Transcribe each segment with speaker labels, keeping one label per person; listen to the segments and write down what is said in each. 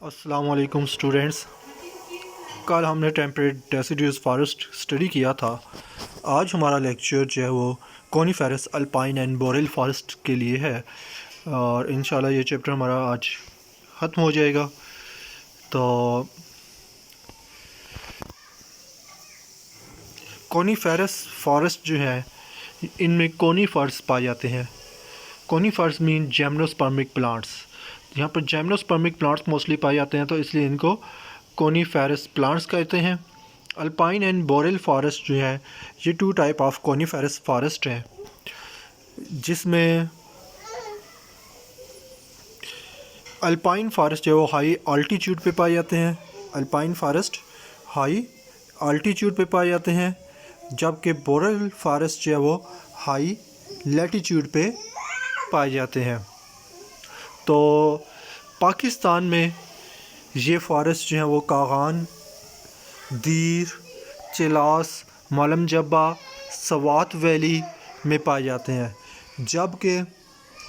Speaker 1: अस्सलाम वालेकुम स्टूडेंट्स। कल हमने टेम्परेट डेसिडुअस फॉरेस्ट स्टडी किया था। आज हमारा लेक्चर जो है वो coniferous alpine and boreal forest के लिए है और इंशाल्लाह ये चैप्टर हमारा आज ख़त्म हो जाएगा। तो कोनीफेरस फॉरेस्ट जो है इनमें कोनीफर्स पाए जाते हैं। Conifers mean gymnospermic plants. यहाँ पर जिम्नोस्पर्मिक प्लांट्स मोस्टली पाए जाते हैं, तो इसलिए इनको कोनीफेरस प्लांट्स कहते हैं। अल्पाइन एंड बोरेल फॉरेस्ट जो है ये two type of coniferous forest हैं, जिसमें अल्पाइन फॉरेस्ट जो है वो हाई अल्टीट्यूड पे पाए जाते हैं। अल्पाइन फॉरेस्ट हाई अल्टीट्यूड पे पाए जाते हैं, जबकि बोरेल फॉरेस्ट जो है वो हाई लैटीट्यूड पे पाए जाते हैं। तो पाकिस्तान में ये फॉरेस्ट जो है वो कागान, दीर, चिलास, मलम जब्बा, सवात वैली में पाए जाते हैं। जबकि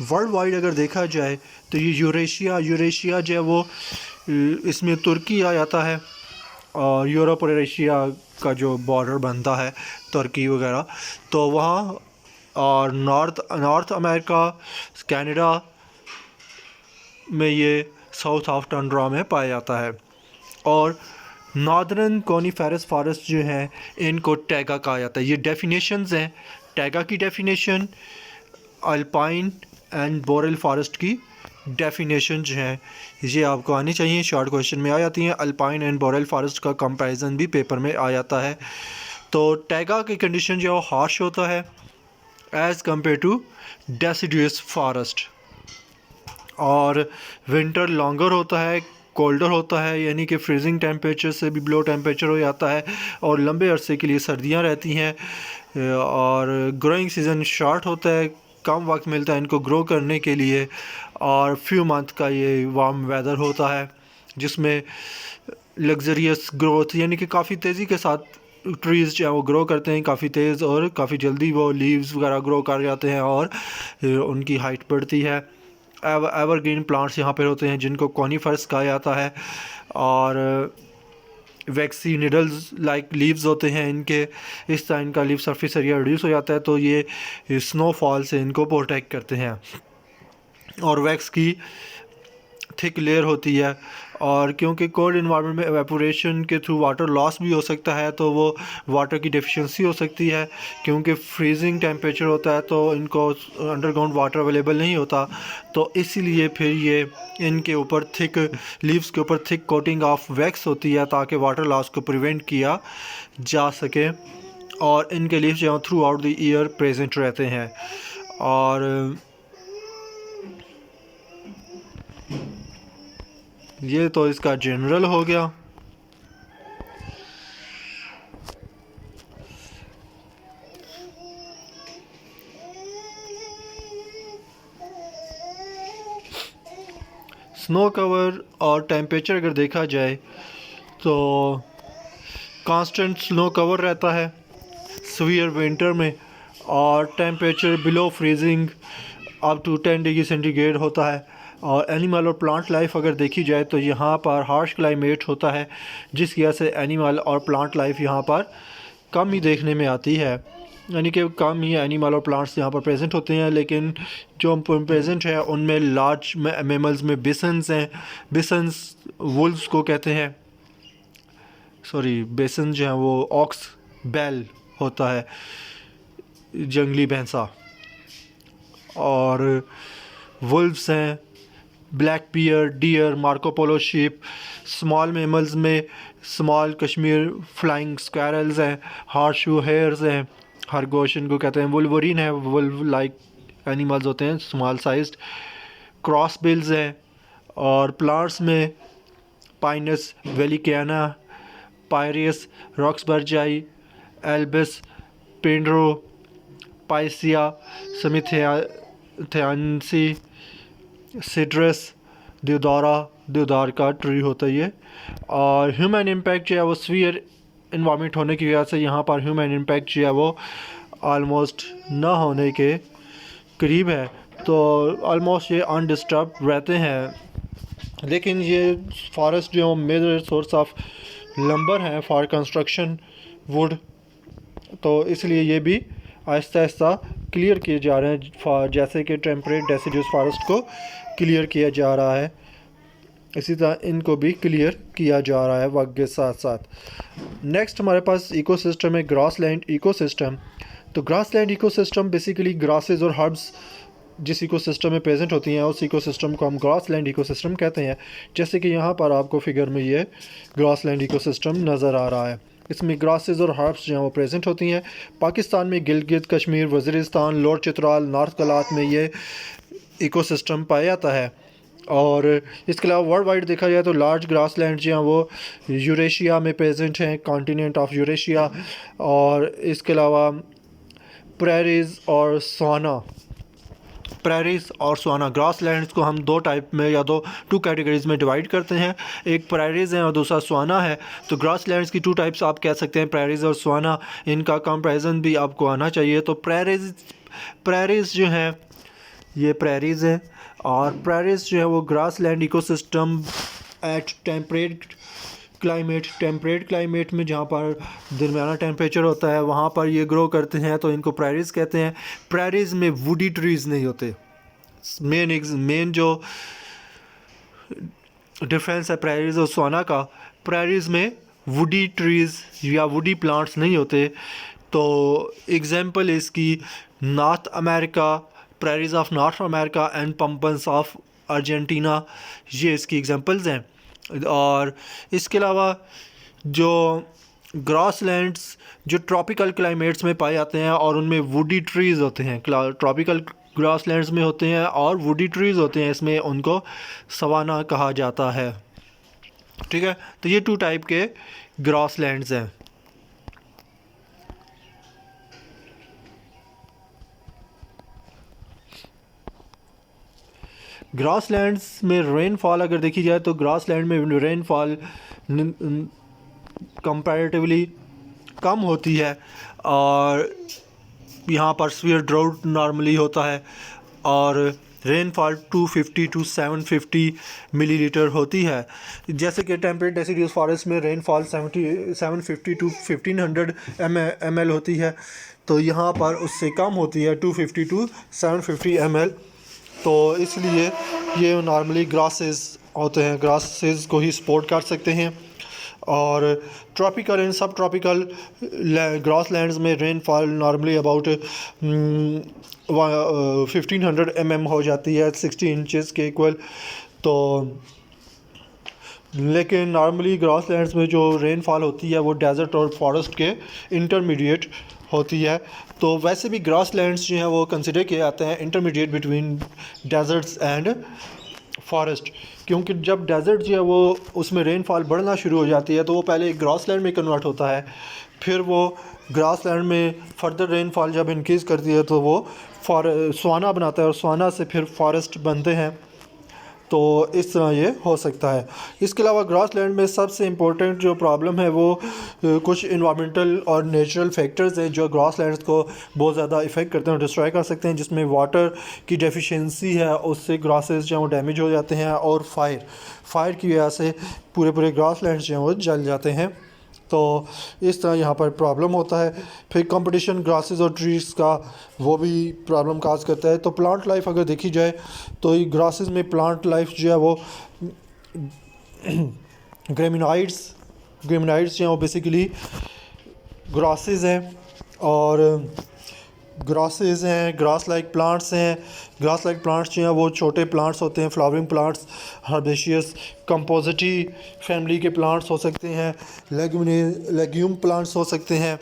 Speaker 1: वर्ल्ड वाइड अगर देखा जाए तो ये यूरेशिया जो है वो इसमें तुर्की आ जाता है और यूरोप और एशिया का जो बॉर्डर बनता है तुर्की वगैरह, तो वहाँ और नॉर्थ अमेरिका, कनाडा में ये साउथ ऑफ टंड्रा में पाया जाता है। और नॉर्दर्न कोनीफेरस फॉरेस्ट जो हैं इनको टैगा कहा जाता है। ये डेफिनेशंस हैं, टैगा की definition, alpine and boreal forest की डेफिनेशन जो हैं ये आपको आनी चाहिए, शॉर्ट क्वेश्चन में आ जाती हैं। अल्पाइन एंड बोरेल फॉरेस्ट का कंपैरिजन भी पेपर में आ जाता है। तो टैगा की कंडीशन जो है हार्श होता है as compare to deciduous forest, और विंटर लॉन्गर होता है, कोल्डर होता है, यानी कि फ्रीजिंग टेम्परेचर से भी बिलो टेम्परेचर हो जाता है और लंबे अरसे के लिए सर्दियां रहती हैं। और ग्रोइंग सीज़न शॉर्ट होता है, कम वक्त मिलता है इनको ग्रो करने के लिए, और फ्यू मंथ का ये वार्म वेदर होता है जिसमें लग्जरियस ग्रोथ, यानी कि काफ़ी तेज़ी के साथ ट्रीज़ जो है वो ग्रो करते हैं, काफ़ी तेज़ और काफ़ी जल्दी वो लीव्स वगैरह ग्रो कर जाते हैं और उनकी हाइट बढ़ती है। एवरग्रीन प्लांट्स यहाँ पर होते हैं जिनको कोनीफर्स कहा जाता है, और वैक्सी निडल्स लाइक लीव्स होते हैं इनके। इस तरह इनका लीव सरफेस एरिया रिड्यूस हो जाता है, तो ये स्नोफॉल से इनको प्रोटेक्ट करते हैं। और वैक्स की थिक लेयर होती है, और क्योंकि कोल्ड इन्वायरमेंट में एवेपोरेशन के थ्रू वाटर लॉस भी हो सकता है, तो वो वाटर की डेफिशिएंसी हो सकती है। क्योंकि फ्रीजिंग टेम्परेचर होता है तो इनको अंडरग्राउंड वाटर अवेलेबल नहीं होता, तो इसीलिए फिर ये इनके ऊपर थिक लीव्स के ऊपर थिक कोटिंग ऑफ वैक्स होती है ताकि वाटर लॉस को प्रिवेंट किया जा सके। और इनके लीव्स जो through out the year present रहते हैं। और ये तो इसका जनरल हो गया। स्नो कवर और टेम्परेचर अगर देखा जाए तो कांस्टेंट स्नो कवर रहता है सीवियर विंटर में, और temperature below freezing up to 10 degree centigrade होता है। और एनिमल और प्लांट लाइफ अगर देखी जाए तो यहाँ पर हार्श क्लाइमेट होता है, जिसकी वजह से एनिमल और प्लांट लाइफ यहाँ पर कम ही देखने में आती है, यानी कि कम ही एनिमल और प्लांट्स यहाँ पर प्रेजेंट होते हैं। लेकिन जो प्रेजेंट है उनमें लार्ज मैमल्स में बिसन्स हैं, बिसन्स वुल्व्स को कहते हैं, सॉरी बेसन जो है वो ऑक्स बैल होता है, जंगली भैंसा, और वुल्व्स हैं, black bear, deer, Marco Polo sheep. Small mammals में स्मॉल कश्मीर फ्लाइंग स्क्वैरल्स हैं, हॉर्सशू हेयर्स हैं, खरगोश इनको कहते हैं, वुल्वरीन है, वुल्व लाइक एनिमल्स होते हैं स्मॉल साइज्ड, क्रॉस बिल्स हैं। और प्लांट्स में पाइनस वेलिकेना, पायरियस, रॉक्सबर्जाई, एल्बस, पेंड्रो, पाइसिया, समिथियानसी, सिट्रस, देवदार का ट्री होता है ये। और ह्यूमन इम्पैक्ट जो है वो सीवियर इन्वायरमेंट होने की वजह से यहाँ पर ह्यूमन इम्पैक्ट जो है वो ऑलमोस्ट ना होने के करीब है, तो ऑलमोस्ट ये अनडिस्टर्ब रहते हैं। लेकिन ये फॉरेस्ट जो मेजर सोर्स ऑफ लंबर हैं फॉर कंस्ट्रक्शन वुड, तो इसलिए ये भी आहिस्ता आहिस्ता क्लियर किए जा रहे हैं, जैसे कि टेम्परेट डेसिडुअस फॉरेस्ट को क्लियर किया जा रहा है, इसी तरह इनको भी क्लियर किया जा रहा है वक्त के साथ साथ। नेक्स्ट हमारे पास इकोसिस्टम है ग्रासलैंड इकोसिस्टम। तो ग्रासलैंड इकोसिस्टम बेसिकली ग्रासेस और हर्ब्स जिस इकोसिस्टम में प्रेजेंट होती हैं उस इकोसिस्टम को हम ग्रासलैंड इकोसिस्टम कहते हैं। जैसे कि यहाँ पर आपको फिगर में ये ग्रासलैंड इकोसिस्टम नज़र आ रहा है। इसमें ग्रासेस और हर्ब्स जो हैं वो प्रेजेंट होती हैं। पाकिस्तान में गिलगित कश्मीर, वज़ीरिस्तान, लोअर चित्राल, नॉर्थ कलात में ये इकोसिस्टम पाया जाता है। और इसके अलावा वर्ल्ड वाइड देखा जाए तो लार्ज ग्रासलैंड जो हैं वो यूरेशिया में प्रेजेंट हैं, कॉन्टिनेंट ऑफ यूरेशिया। और इसके अलावा प्रेरीज और स्वाना ग्रासलैंड्स को हम दो टाइप में या टू कैटेगरीज में डिवाइड करते हैं। एक प्रेरीज है और दूसरा स्वाना है। तो ग्रासलैंड्स की टू टाइप्स आप कह सकते हैं, प्रेरीज और स्वाना। इनका कंपैरिजन भी आपको आना चाहिए। तो प्रेरीज जो हैं ये प्रेरीज हैं, और प्रेरीज जो है वो grassland ecosystem at temperate climate में जहाँ पर दरमियाना टेम्परेचर होता है वहाँ पर ये ग्रो करते हैं, तो इनको प्रेरीज कहते हैं। प्रेरीज में वुडी ट्रीज़ नहीं होते। मेन जो डिफरेंस है प्रेरीज और स्वाना का, प्रेरीज में वुडी ट्रीज़ या वुडी प्लांट्स नहीं होते। तो एग्जांपल इसकी North America, prairies of North America and pampas of Argentina, ये इसकी एग्जांपल्स हैं। और इसके अलावा जो ग्रासलैंड्स जो ट्रॉपिकल क्लाइमेट्स में पाए जाते हैं और उनमें वुडी ट्रीज़ होते हैं, ट्रॉपिकल ग्रासलैंड्स में होते हैं और वुडी ट्रीज़ होते हैं, इसमें उनको सवाना कहा जाता है। ठीक है, तो ये टू टाइप के ग्रासलैंड्स हैं। ग्रासलैंड्स में रेनफॉल अगर देखी जाए तो ग्रासलैंड में रेनफॉल कंपैरेटिवली कम होती है, और यहाँ पर सीवियर ड्राउट नॉर्मली होता है, और रेनफॉल 250 टू 750 मिलीलीटर होती है। जैसे कि टेम्परेट डेसिडुअस फॉरेस्ट में रेनफॉल 750 टू 1500 ml होती है, तो यहाँ पर उससे कम होती है 250 टू 750 ml। तो इसलिए ये नॉर्मली ग्रासेस होते हैं, ग्रासेस को ही सपोर्ट कर सकते हैं। और ट्रॉपिकल एंड सब ट्रॉपिकल ग्रासलैंड्स में रेनफॉल नॉर्मली अबाउट 1500 mm हो जाती है, 60 इंचेस के इक्वल। तो लेकिन नॉर्मली ग्रासलैंड्स में जो रेनफॉल होती है वो डेजर्ट और फॉरेस्ट के इंटरमीडिएट होती है। तो वैसे भी ग्रासलैंड्स जो हैं वो कंसिडर किए जाते हैं intermediate between deserts and forest, क्योंकि जब डेजर्ट जो है वो उसमें रेनफॉल बढ़ना शुरू हो जाती है तो वो पहले ग्रासलैंड में कन्वर्ट होता है, फिर वो ग्रासलैंड में फर्दर रेनफॉल जब इंक्रीज़ करती है तो वो स्वाना बनाता है, और स्वाना से फिर फॉरेस्ट बनते हैं। तो इस तरह ये हो सकता है। इसके अलावा ग्रासलैंड में सबसे इम्पोर्टेंट जो प्रॉब्लम है वो कुछ इन्वायरमेंटल और नेचुरल फैक्टर्स हैं जो ग्रासलैंड्स को बहुत ज़्यादा इफ़ेक्ट करते हैं और डिस्ट्रॉय कर सकते हैं, जिसमें वाटर की डेफिशिएंसी है, उससे ग्रासेस जो हैं वो डैमेज हो जाते हैं, और फायर की वजह से पूरे ग्रासलैंड्स जो हैं वो जल जाते हैं। तो इस तरह यहाँ पर प्रॉब्लम होता है। फिर कंपटीशन ग्रासेस और ट्रीज़ का वो भी प्रॉब्लम काज करता है। तो प्लांट लाइफ अगर देखी जाए तो ये ग्रासेस में प्लांट लाइफ जो है वो ग्रेमिनाइड्स जो हैं वो बेसिकली ग्रासेस हैं, और ग्रासेस हैं, ग्रास लाइक प्लांट्स हैं। ग्रास लाइक प्लांट्स जो हैं वो छोटे प्लांट्स होते हैं, flowering plants, herbaceous Compositae family के प्लांट्स हो सकते हैं, लेग्यूम प्लांट्स हो सकते हैं,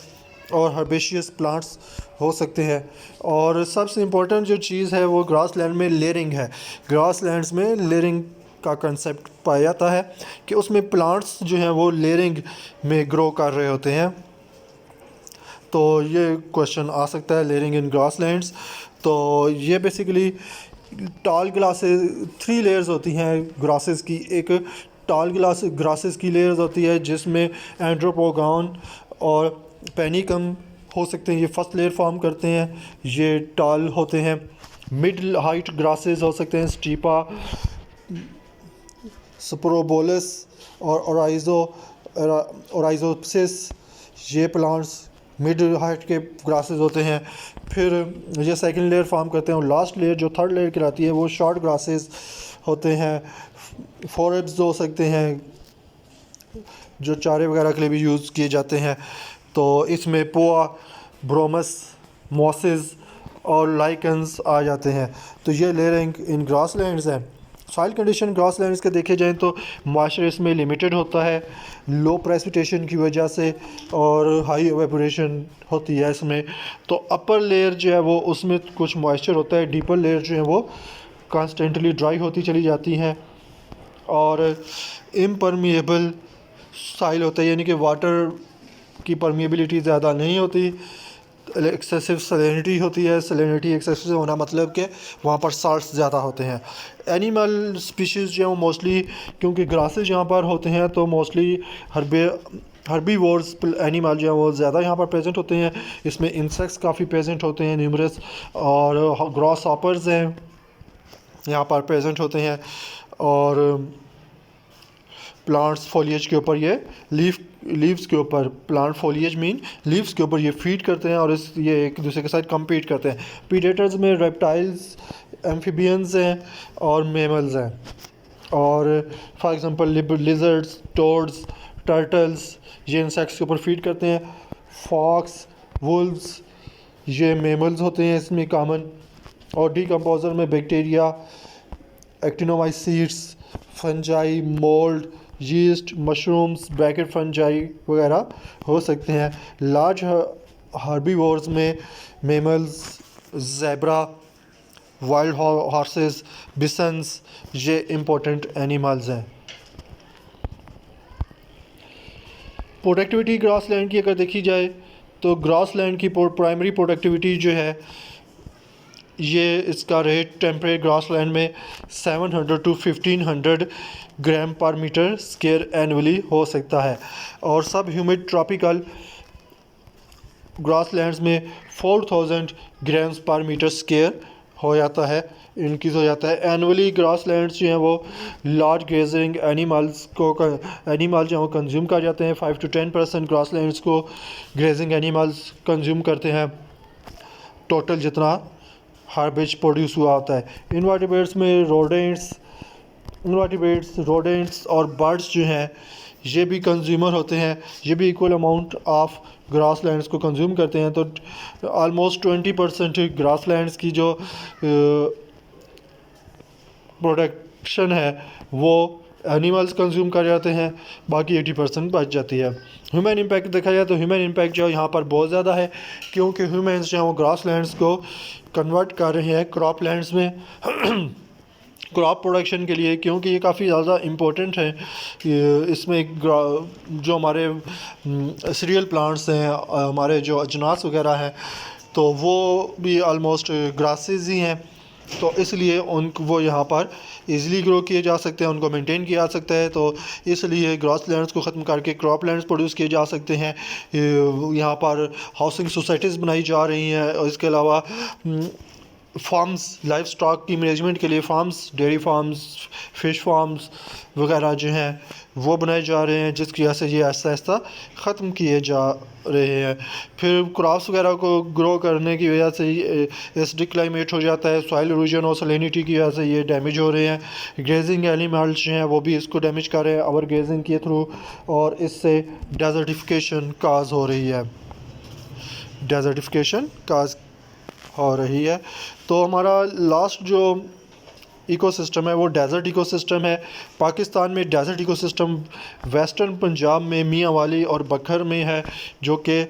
Speaker 1: और हर्बेशियस प्लांट्स हो सकते हैं। और सबसे इम्पोर्टेंट जो चीज़ है वो ग्रासलैंड में लेयरिंग है। ग्रासलैंड्स में लेयरिंग का कंसेप्ट पाया जाता है कि उसमें प्लांट्स जो हैं वो लेयरिंग में ग्रो कर रहे होते हैं। तो ये क्वेश्चन आ सकता है लेयरिंग इन ग्रासलैंड्स। तो ये बेसिकली टॉल ग्रासेस 3 लेयर्स होती हैं ग्रासेस की। एक टॉल ग्रासेस की लेयर्स होती है जिसमें एंड्रोपोगॉन और पेनिकम हो सकते हैं, ये फर्स्ट लेयर फॉर्म करते हैं, ये टॉल होते हैं। मिड हाइट ग्रासेस हो सकते हैं, स्पोरोबोलस और ओराइजोप्सिस, ये प्लांट्स मिड हाइट के ग्रासेस होते हैं। फिर ये सेकंड लेयर फॉर्म करते हैं और लास्ट लेयर जो थर्ड लेयर कहलाती है वो शॉर्ट ग्रासेस होते हैं। फॉरेब्स हो सकते हैं जो चारे वगैरह के लिए भी यूज़ किए जाते हैं। तो इसमें पोआ, ब्रोमस, मॉसेस और लाइकन्स आ जाते हैं। तो ये लेयरिंग इन ग्रासलैंड्स हैं। सॉइल कंडीशन ग्रासलैंड्स के देखे जाएँ तो मॉइस्चर इसमें लिमिटेड होता है लो प्रेसिपिटेशन की वजह से, और हाई एवेपोरेशन होती है इसमें। तो अपर लेयर जो है वो उसमें कुछ मॉइस्चर होता है, डीपर लेयर जो है वो कॉन्स्टेंटली ड्राई होती चली जाती हैं और इम्परमिएबल सॉइल होता है, यानी कि वाटर की परमिएबिलिटी ज़्यादा नहीं होती। एक्सेसिव सैलिनिटी होती है। सैलिनिटी एक्सेसिव होना मतलब कि वहाँ पर साल्ट्स ज़्यादा होते हैं। एनिमल स्पीशीज़ जो है वो मोस्टली, क्योंकि ग्रासेस यहाँ पर होते हैं तो मोस्टली हर्बीवोर्स एनिमल जो है वो ज़्यादा यहाँ पर प्रेजेंट होते हैं। इसमें इंसेक्ट्स काफ़ी प्रेजेंट होते हैं न्यूमरस, और ग्रास हॉपर्स हैं यहाँ पर प्रेजेंट होते हैं। और प्लांट्स फोलिएज के ऊपर, ये लीव्स के ऊपर, प्लांट फोलिएज मीन लीव्स के ऊपर ये फीड करते हैं और ये एक दूसरे के साथ कम्पीट करते हैं। प्रीडेटर्स में रेप्टाइल्स, एम्फीबियंस हैं और मेमल्स हैं। और for example lizards, toads, turtles, ये इंसेक्ट्स के ऊपर फीड करते हैं। फॉक्स, वुल्व्स, ये मेमल्स होते हैं इसमें कॉमन। और डीकम्पोजर में bacteria, एक्टिनोमाइसीट्स, fungi, mould, yeast, mushrooms, bracket fungi वगैरह हो सकते हैं। लार्ज हर्बीवोर्स में मेमल्स, ज़ेब्रा, वाइल्ड हॉर्सेस, बिसन्स, ये इम्पोर्टेंट एनिमल्स हैं। प्रोडक्टिविटी ग्रासलैंड की अगर देखी जाए तो ग्रासलैंड की प्राइमरी प्रोडक्टिविटी जो है ये इसका रेट टेम्परेट ग्रासलैंड में 700 to 1500 ग्राम पर मीटर स्क्वायर एनुअली हो सकता है। और सब ह्यूमिड ट्रॉपिकल ग्रासलैंड्स में 4000 ग्राम्स पर मीटर स्क्वायर हो जाता है, इंक्रीज हो जाता है एनुअली। ग्रासलैंड्स जो हैं वो लार्ज ग्रेजिंग एनिमल्स जो हैं वो कंज्यूम कर जाते हैं। 5 to 10% ग्रासलैंड्स को ग्रेजिंग एनिमल्स कंज्यूम करते हैं टोटल जितना हार्वेज प्रोड्यूस हुआ होता है। इनवर्टिब्रेट्स में रोडेंट्स और बर्ड्स जो हैं ये भी कंज्यूमर होते हैं, ये भी इक्वल अमाउंट ऑफ ग्रासलैंड्स को कंज्यूम करते हैं। तो ऑलमोस्ट 20% ग्रासलैंड्स की जो प्रोडक्शन है वो एनिमल्स कंज्यूम कर जाते हैं, बाकी 80% बच जाती है। ह्यूमन इम्पैक्ट देखा जाए तो ह्यूमन इम्पैक्ट जो यहाँ पर बहुत ज़्यादा है, क्योंकि ह्यूमन्स जो हैं वो ग्रासलैंड्स को कन्वर्ट कर रहे हैं क्रॉप लैंड्स में क्रॉप प्रोडक्शन के लिए, क्योंकि ये काफ़ी ज़्यादा इम्पोर्टेंट है। इसमें जो हमारे सीरियल प्लांट्स हैं, हमारे जो अजनास वगैरह हैं, तो वो भी ऑलमोस्ट ग्रासेस ही हैं। तो इसलिए वो यहाँ पर इजीली ग्रो किए जा सकते हैं, उनको मेंटेन किया जा सकता है। तो इसलिए ग्रासलैंड्स को ख़त्म करके क्रॉप लैंड्स प्रोड्यूस किए जा सकते हैं। यहाँ पर हाउसिंग सोसाइटीज़ बनाई जा रही हैं, और इसके अलावा फार्म्स, लाइफ स्टॉक की मैनेजमेंट के लिए farms, dairy farms, fish farms वगैरह जो हैं वो बनाए जा रहे हैं, जिसकी वजह से ये आहिस्ता आहिस्ता ख़त्म किए जा रहे हैं। फिर क्रॉप्स वगैरह को ग्रो करने की वजह से एसिडिक क्लाइमेट हो जाता है, सॉइल इरोजन और सैलिनिटी की वजह से ये डैमेज हो रहे हैं। ग्रेजिंग एनिमल्स जो हैं वो भी इसको डैमेज कर रहे हैं ओवर ग्रेजिंग के थ्रू, और इससे डेजर्टिफिकेशन काज हो रही है, हो रही है। तो हमारा लास्ट जो इकोसिस्टम है वो डेज़र्ट इकोसिस्टम है। पाकिस्तान में डेज़र्ट इकोसिस्टम वेस्टर्न पंजाब में मियाँ वाली और बखर में है, जो कि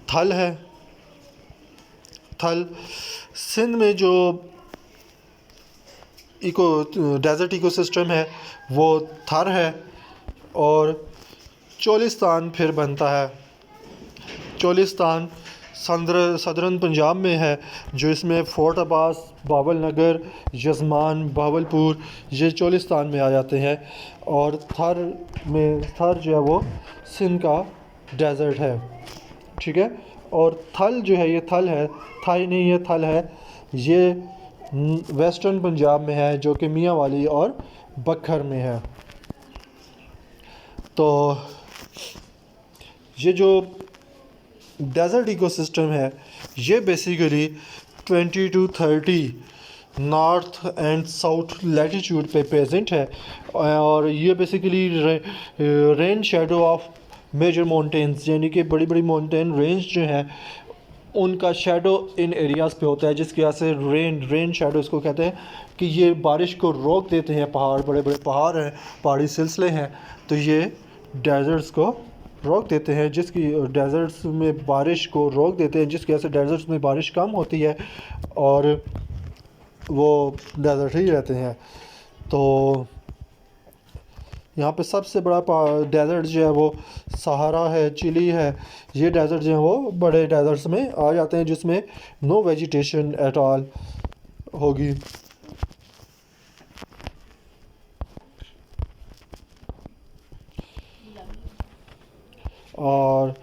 Speaker 1: थल है। सिंध में जो डेज़र्ट इकोसिस्टम है वो थर है, और चोलिस्तान फिर बनता है। चोलिस्तान सदरन पंजाब में है, जो इसमें फ़ोर्ट अब्बास, बावल नगर, यज़मान, बहावलपुर ये चोलिस्तान में आ जाते हैं। और थर जो है वो सिंध का डेज़र्ट है, ठीक है। और थल जो है, ये थल है, थाई नहीं है, थल है। ये वेस्टर्न पंजाब में है, जो कि मियाँ वाली और बखर में है। तो ये जो डेज़र्ट इकोसिस्टम है ये basically 20 to 30 north and south latitude पे प्रेजेंट है, और ये basically rain shadow of major mountains, यानी कि बड़ी बड़ी माउंटेन रेंज जो है उनका शेडो इन एरियाज़ पे होता है, जिसकी वजह से रेन शेडो इसको कहते हैं कि ये बारिश को रोक देते हैं। पहाड़, बड़े बड़े पहाड़ हैं, पहाड़ी सिलसिले हैं, तो ये डेजर्ट्स को रोक देते हैं, जिसकी डेजर्ट्स में बारिश को रोक देते हैं, जिसकी वजह से डेजर्ट्स में बारिश कम होती है और वो डेजर्ट ही रहते हैं। तो यहाँ पे सबसे बड़ा डेजर्ट जो है वो सहारा है, चिली है। ये डेजर्ट जो है वो बड़े डेजर्ट्स में आ जाते हैं जिसमें नो वेजिटेशन एट ऑल होगी। और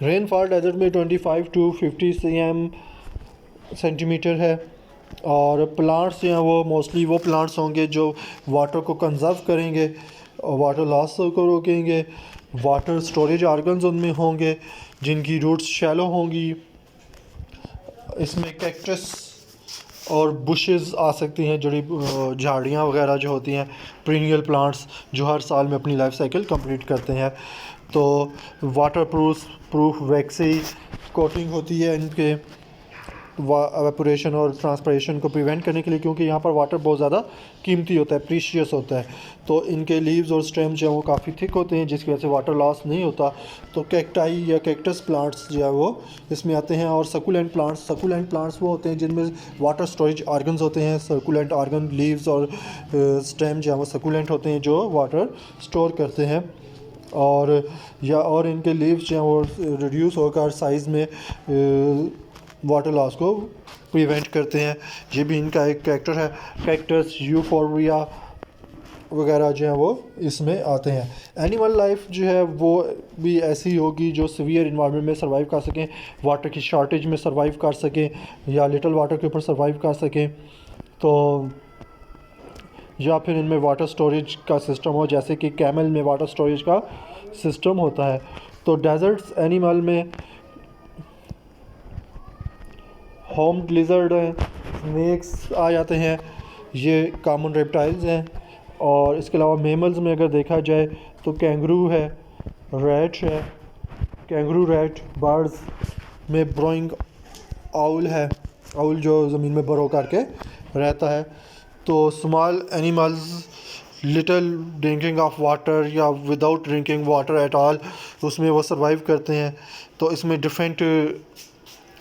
Speaker 1: रेनफॉल डेजर्ट में 25 to 50 सेंटीमीटर है। और प्लांट्स जो हैं वो मोस्टली वो प्लांट्स होंगे जो वाटर को कंजर्व करेंगे और वाटर लॉस को रोकेंगे। वाटर स्टोरेज ऑर्गन्स उनमें होंगे जिनकी रूट्स शैलो होंगी। इसमें कैक्टस और बुशेस आ सकती हैं, जड़ी झाड़ियाँ वगैरह जो होती हैं, पीरियड प्लांट्स जो हर साल में अपनी लाइफ साइकिल कंप्लीट करते हैं। तो वाटर प्रूफ वैक्सी कोटिंग होती है इनके एवेपोरेशन और ट्रांसपरेशन को प्रिवेंट करने के लिए, क्योंकि यहाँ पर वाटर बहुत ज़्यादा कीमती होता है, प्रीशियस होता है। तो इनके लीव्स और स्टेम जो है वो काफ़ी थिक होते हैं, जिसकी वजह से वाटर लॉस नहीं होता। तो कैक्टाई या कैक्टस प्लांट्स जो है वो इसमें आते हैं। और सकुलेंट प्लांट्स वो होते हैं जिनमें वाटर स्टोरेज ऑर्गन्स होते हैं। सर्कुलेंट ऑर्गन, लीव्स और स्टेम जो है वो सकुलेंट होते हैं जो वाटर स्टोर करते हैं। और इनके लीव्स जो हैं वो रिड्यूस होकर साइज़ में वाटर लॉस को प्रिवेंट करते हैं। ये भी इनका एक कैरेक्टर है। कैक्टस, यूफोर्बिया वगैरह जो है वो इसमें आते हैं। एनिमल लाइफ जो है वो भी ऐसी होगी जो सीवियर इन्वायरमेंट में सर्वाइव कर सकें, वाटर की शॉर्टेज में सर्वाइव कर सकें या लिटिल वाटर के ऊपर सर्वाइव कर सकें। तो या फिर इनमें वाटर स्टोरेज का सिस्टम हो, जैसे कि कैमल में वाटर स्टोरेज का सिस्टम होता है। तो डेजर्ट्स एनिमल में होम लिजर्ड हैं, स्नेक्स आ जाते हैं, ये कॉमन रेप्टाइल्स हैं। और इसके अलावा मेमल्स में अगर देखा जाए तो कैंगरू है, रैट है, कैंगरू रैट। बर्ड्स में ब्रोइंग आउल है, आउल जो ज़मीन में बरो करके रहता है। तो small animals little drinking of water या without drinking water at all, उसमें वो सर्वाइव करते हैं। तो इसमें different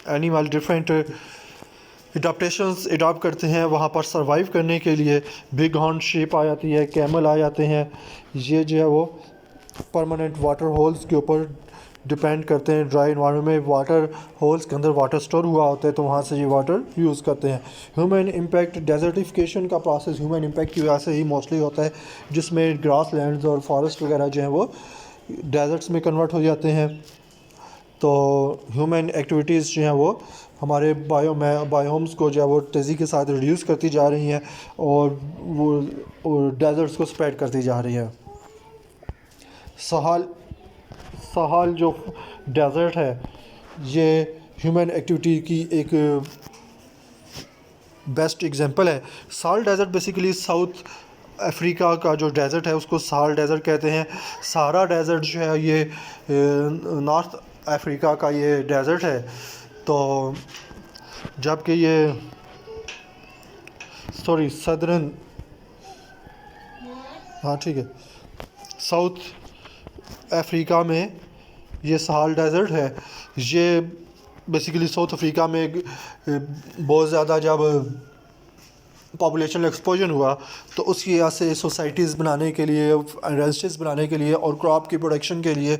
Speaker 1: animal different adaptations adopt करते हैं वहाँ पर सर्वाइव करने के लिए। बिग हॉर्न शीप आ जाती है, कैमल आ जाते हैं। ये जो है वो परमानेंट वाटर होल्स के ऊपर डिपेंड करते हैं। ड्राई इन्वायरमेंट में वाटर होल्स के अंदर वाटर स्टोर हुआ होता है, तो वहाँ से ये वाटर यूज़ करते हैं। ह्यूमन इम्पैक्ट, डेजर्टिफिकेशन का प्रोसेस ह्यूमन इम्पैक्ट की वजह से ही मोस्टली होता है, जिसमें ग्रास लैंड्स और फॉरेस्ट वगैरह जो हैं वो डेजर्ट्स में कन्वर्ट हो जाते हैं। तो ह्यूमन एक्टिविटीज़ जो हैं वो हमारे बायोम्स को जो है वो तेज़ी के साथ रिड्यूस करती जा रही हैं और वो डेजर्ट्स को स्प्रेड करती जा रही है। सहाल जो डेजर्ट है ये ह्यूमन एक्टिविटी की एक बेस्ट एग्जांपल है। साल डेजर्ट बेसिकली साउथ अफ्रीका का जो डेजर्ट है उसको साल डेजर्ट कहते हैं। सहारा डेजर्ट जो है ये नॉर्थ अफ्रीका का ये डेजर्ट है। तो जबकि ये सदर्न, हाँ ठीक है, साउथ अफ्रीका में ये सहाल डेजर्ट है। ये बेसिकली साउथ अफ्रीका में बहुत ज़्यादा जब पॉपुलेशन एक्सपोजन हुआ तो उसकी वजह से सोसाइटीज़ बनाने के लिए, इंडस्ट्रीज़ बनाने के लिए और क्रॉप की प्रोडक्शन के लिए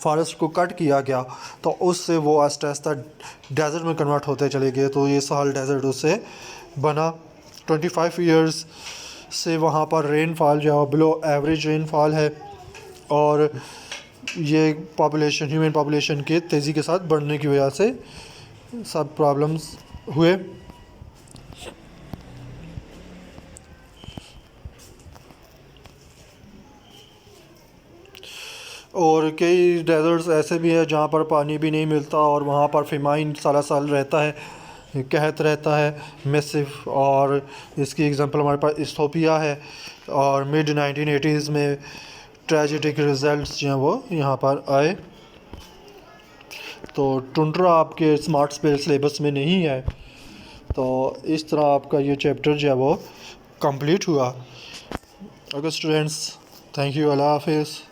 Speaker 1: फॉरेस्ट को कट किया गया, तो उससे वो आहिस्ता आहिस्ता डेजर्ट में कन्वर्ट होते चले गए। तो ये सहाल डेजर्ट उससे बना। 25 ईयर्स से वहाँ पर रेनफॉल जो है बिलो एवरेज रेनफॉल है और ये ह्यूमन पॉपुलेशन के तेज़ी के साथ बढ़ने की वजह से सब प्रॉब्लम्स हुए। और कई डेजर्ट्स ऐसे भी हैं जहाँ पर पानी भी नहीं मिलता और वहाँ पर फेमाइन सारा साल रहता है, कहत रहता है मैसिव। और इसकी एग्जांपल हमारे पास इथियोपिया है और मिड 1980s में ट्रेजिक रिजल्ट्स जो हैं वो यहाँ पर आए। तो टुंड्रा आपके स्मार्ट स्पेस सिलेबस में नहीं है। तो इस तरह आपका ये चैप्टर जो है वो कंप्लीट हुआ। ओके स्टूडेंट्स, थैंक यू, अल्लाह हाफिज़।